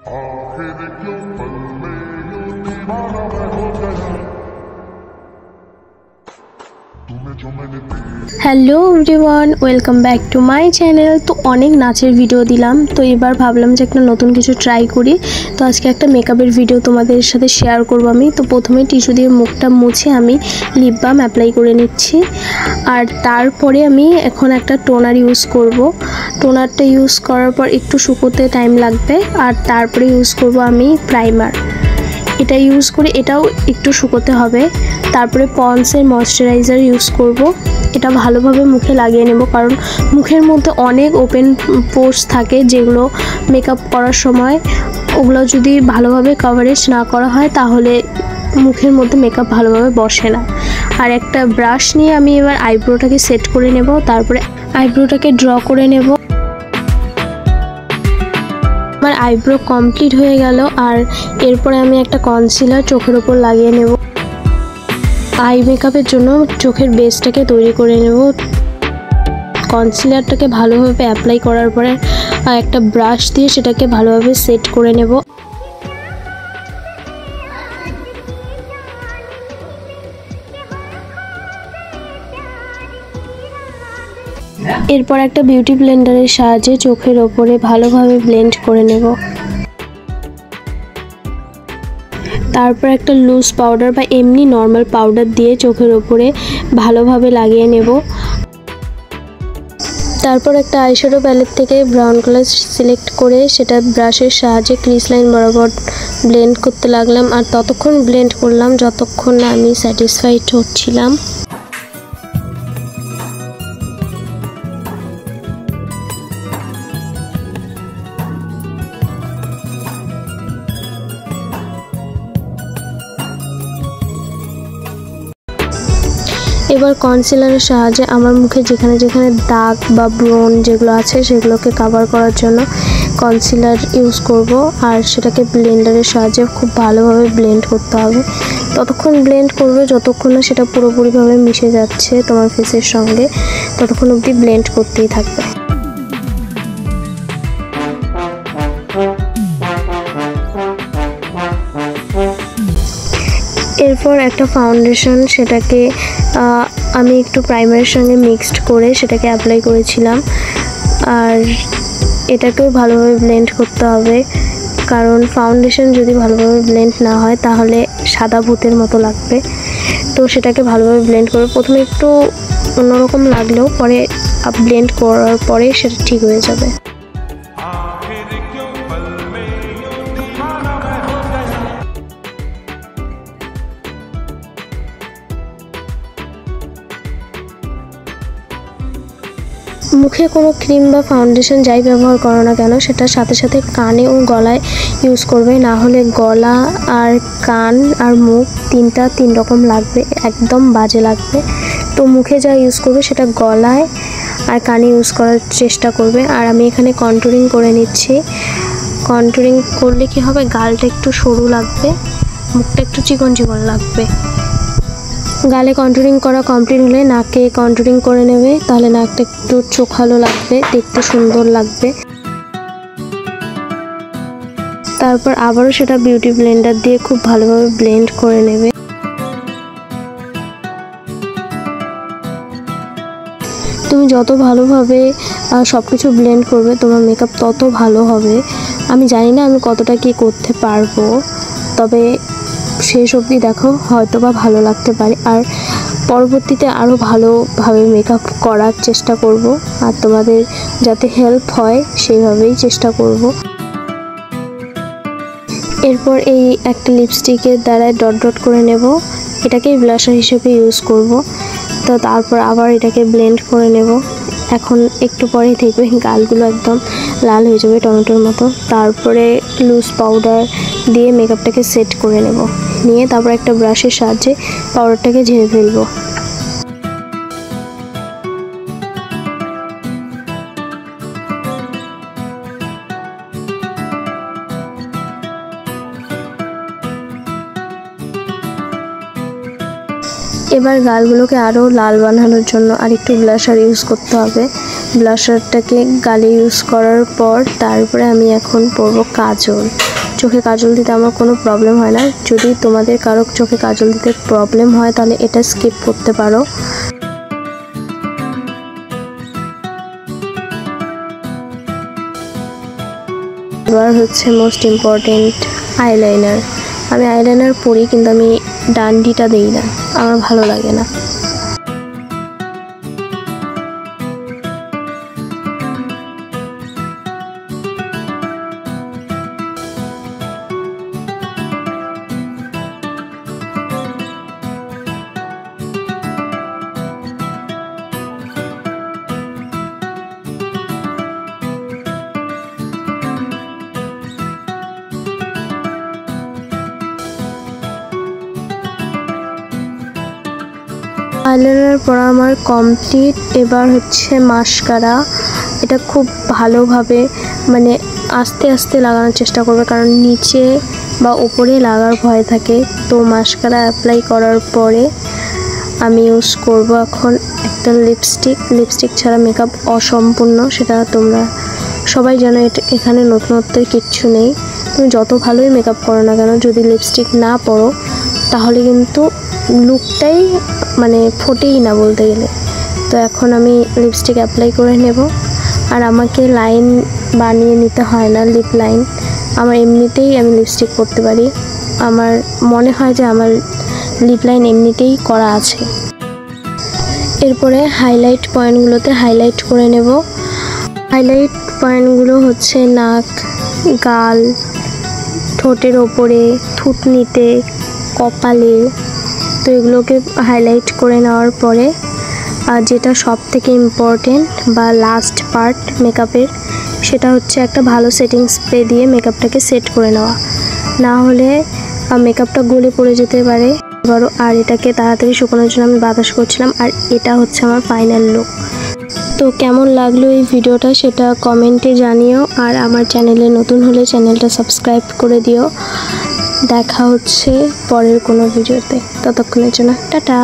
आखिर क्यों पल में यूं दीवाना मैं हो गया तुम्हें जो मैंने hello everyone, welcome back to my channel. তো অনেক নাচের ভিডিও দিলাম, তো এবার ভাবলাম যে একটা নতুন কিছু ট্রাই করি। তো আজকে একটা মেকআপের ভিডিও তোমাদের সাথে শেয়ার করব আমি। তো প্রথমে টিস্যু দিয়ে মুখটা মুছে আমি লিপ বাম অ্যাপ্লাই করে নিচ্ছি, আর তারপরে আমি এখন একটা টোনার ইউজ করব। টোনারটা ইউজ করার পর একটু শুকোতে টাইম লাগবে, আর তারপরে ইউজ করব আমি প্রাইমার। এটা ইউজ করে এটাও একটু শুকোতে হবে। তারপরে পন্ডসের ময়শ্চারাইজার ইউজ করব। এটা ভালোভাবে মুখে লাগিয়ে নেব, কারণ মুখের মধ্যে অনেক ওপেন পোর্স থাকে যেগুলো মেকআপ করার সময় ওগুলো যদি ভালোভাবে কভারেজ না করা হয় তাহলে মুখের মধ্যে মেকআপ ভালোভাবে বসে না। আর একটা ব্রাশ নিয়ে আমি এবার আইব্রোটাকে সেট করে নেব, তারপরে আইব্রোটাকে ড্র করে নেব। আমার আইব্রো কমপ্লিট হয়ে গেল, আর এরপরে আমি একটা কনসিলার চোখের ওপর লাগিয়ে নেব। আই মেকআপের জন্য চোখের বেসটাকে তৈরি করে নেব। কনসিলারটাকে ভালোভাবে অ্যাপ্লাই করার পরে একটা ব্রাশ দিয়ে সেটাকে ভালোভাবে সেট করে নেব। এরপর একটা বিউটি ব্লেন্ডারের সাহায্যে চোখের ওপরে ভালোভাবে ব্লেন্ড করে নেব। তারপর একটা লুজ পাউডার বা এমনি নর্মাল পাউডার দিয়ে চোখের ওপরে ভালোভাবে লাগিয়ে নেব। তারপর একটা আইশ্যাডো প্যালেট থেকে ব্রাউন কালার সিলেক্ট করে সেটা ব্রাশের সাহায্যে ক্রিজ লাইন বরাবর ব্লেন্ড করতে লাগলাম, আর ততক্ষণ ব্লেন্ড করলাম যতক্ষণ না আমি স্যাটিসফাইড হচ্ছিলাম। এবার কনসিলারের সাহায্যে আমার মুখে যেখানে যেখানে দাগ বা ব্রণ যেগুলো আছে সেগুলোকে কভার করার জন্য কনসিলার ইউজ করব, আর সেটাকে ব্লেন্ডারের সাহায্যে খুব ভালোভাবে ব্লেন্ড করতে হবে। ততক্ষণ ব্লেন্ড করবে যতক্ষণ না সেটা পুরোপুরিভাবে মিশে যাচ্ছে তোমার ফেসের সঙ্গে, ততক্ষণ অবধি ব্লেন্ড করতেই থাকবে। এরপর একটা ফাউন্ডেশন, সেটাকে আমি একটু প্রাইমারের সঙ্গে মিক্সড করে সেটাকে অ্যাপ্লাই করেছিলাম, আর এটাকেও ভালোভাবে ব্লেন্ড করতে হবে, কারণ ফাউন্ডেশন যদি ভালোভাবে ব্লেন্ড না হয় তাহলে সাদা ভূতের মতো লাগবে। তো সেটাকে ভালোভাবে ব্লেন্ড করে প্রথমে একটু অন্যরকম লাগলেও পরে ব্লেন্ড করার পরে সেটা ঠিক হয়ে যাবে। মুখে কোনো ক্রিম বা ফাউন্ডেশন যাই ব্যবহার করো না কেন সেটার সাথে সাথে কানে ও গলায় ইউজ করবে, না হলে গলা আর কান আর মুখ তিন রকম লাগবে, একদম বাজে লাগবে। তো মুখে যা ইউজ করবে সেটা গলায় আর কানে ইউজ করার চেষ্টা করবে। আর আমি এখানে কন্টুরিং করে নিচ্ছি। কন্টুরিং করলে কি হবে, গালটা একটু সরু লাগবে, মুখটা একটু চিকন চিকন লাগবে। গালে কন্টুরিং করা কমপ্লিট হলে নাকে কন্টুরিং করে নেবে, তাহলে নাকটা একটু চোখালো লাগবে, দেখতে সুন্দর লাগবে। তারপর আবারও সেটা বিউটি ব্লেন্ডার দিয়ে খুব ভালোভাবে ব্লেন্ড করে নেবে। তুমি যত ভালোভাবে সব কিছু ব্লেন্ড করবে তোমার মেকআপ তত ভালো হবে। আমি জানি না আমি কতটা কি করতে পারবো, তবে শেষ অবধি দেখো, হয়তো বা ভালো লাগতে পারে। আর পরবর্তীতে আরও ভালোভাবে মেকআপ করার চেষ্টা করব, আর তোমাদের যাতে হেল্প হয় সেইভাবেই চেষ্টা করব। এরপর এই একটা লিপস্টিকের দ্বারা ডট ডট করে নেব, এটাকেই ব্লাশার হিসেবে ইউজ করব। তো তারপর আবার এটাকে ব্লেন্ড করে নেব। এখন একটু পরেই দেখবে গালগুলো একদম লাল হয়ে যাবে টমেটোর মতো। তারপরে লুজ পাউডার দিয়ে মেকআপটাকে সেট করে নেব, নিয়ে তারপর একটা ব্রাশের সাহায্যে পাউডারটাকে ঝেড়ে ফেলবো। এবার গালগুলোকে আরও লাল বানানোর জন্য আরেকটু ব্লাশার ইউজ করতে হবে। ব্লাশারটাকে গালে ইউজ করার পর তারপরে আমি এখন পরব কাজল। চোখে কাজল দিতে আমার কোনো প্রবলেম হয় না। যদি তোমাদের কারো চোখে কাজল দিতে প্রবলেম হয় তাহলে এটা স্কিপ করতে পারো। এবার হচ্ছে মোস্ট ইম্পর্টেন্ট আইলাইনার। আমি আইলাইনার পরি কিন্তু আমি ডান্ডিটা দিই না, আমার ভালো লাগে না। আইলাইনার পরা আমার কমপ্লিট। এবার হচ্ছে মাস্কারা। এটা খুব ভালোভাবে মানে আস্তে আস্তে লাগানোর চেষ্টা করবে, কারণ নিচে বা উপরে লাগার ভয় থাকে। তো মাস্কারা অ্যাপ্লাই করার পরে আমি ইউজ করব এখন একটা লিপস্টিক ছাড়া মেকআপ অসম্পূর্ণ, সেটা তোমরা সবাই জানো। এখানে নতুনত্বের কিচ্ছু নেই। তুমি যত ভালোই মেকআপ করো না কেন, যদি লিপস্টিক না পরো তাহলে কিন্তু লুকটাই মানে ফোটেই না বলতে গেলে। তো এখন আমি লিপস্টিক অ্যাপ্লাই করে নেব। আর আমাকে লাইন বানিয়ে নিতে হয় না, লিপ লাইন আমার এমনিতেই আমি লিপস্টিক করতে পারি। আমার মনে হয় যে আমার লিপ লাইন এমনিতেই করা আছে। এরপরে হাইলাইট পয়েন্টগুলোতে হাইলাইট করে নেব। হাইলাইট পয়েন্টগুলো হচ্ছে নাক, গাল, ঠোঁটের ওপরে, থুতনিতে, কপালে। তো এগুলোকে হাইলাইট করে নেওয়ার পরে আর যেটা সব থেকে ইম্পর্টেন্ট বা লাস্ট পার্ট মেকআপের, সেটা হচ্ছে একটা ভালো সেটিং স্প্রে দিয়ে মেকআপটাকে সেট করে নেওয়া, না হলে মেকআপটা গলে পড়ে যেতে পারে। আর এটাকে তাড়াতাড়ি শুকানোর জন্য আমি বাতাস করছিলাম। আর এটা হচ্ছে আমার ফাইনাল লুক। তো কেমন লাগলো এই ভিডিওটা সেটা কমেন্টে জানিও। আর আমার চ্যানেলে নতুন হলে চ্যানেলটা সাবস্ক্রাইব করে দিও। দেখা হচ্ছে পরের কোনো ভিডিওতে। ততক্ষণের জন্য টাটা।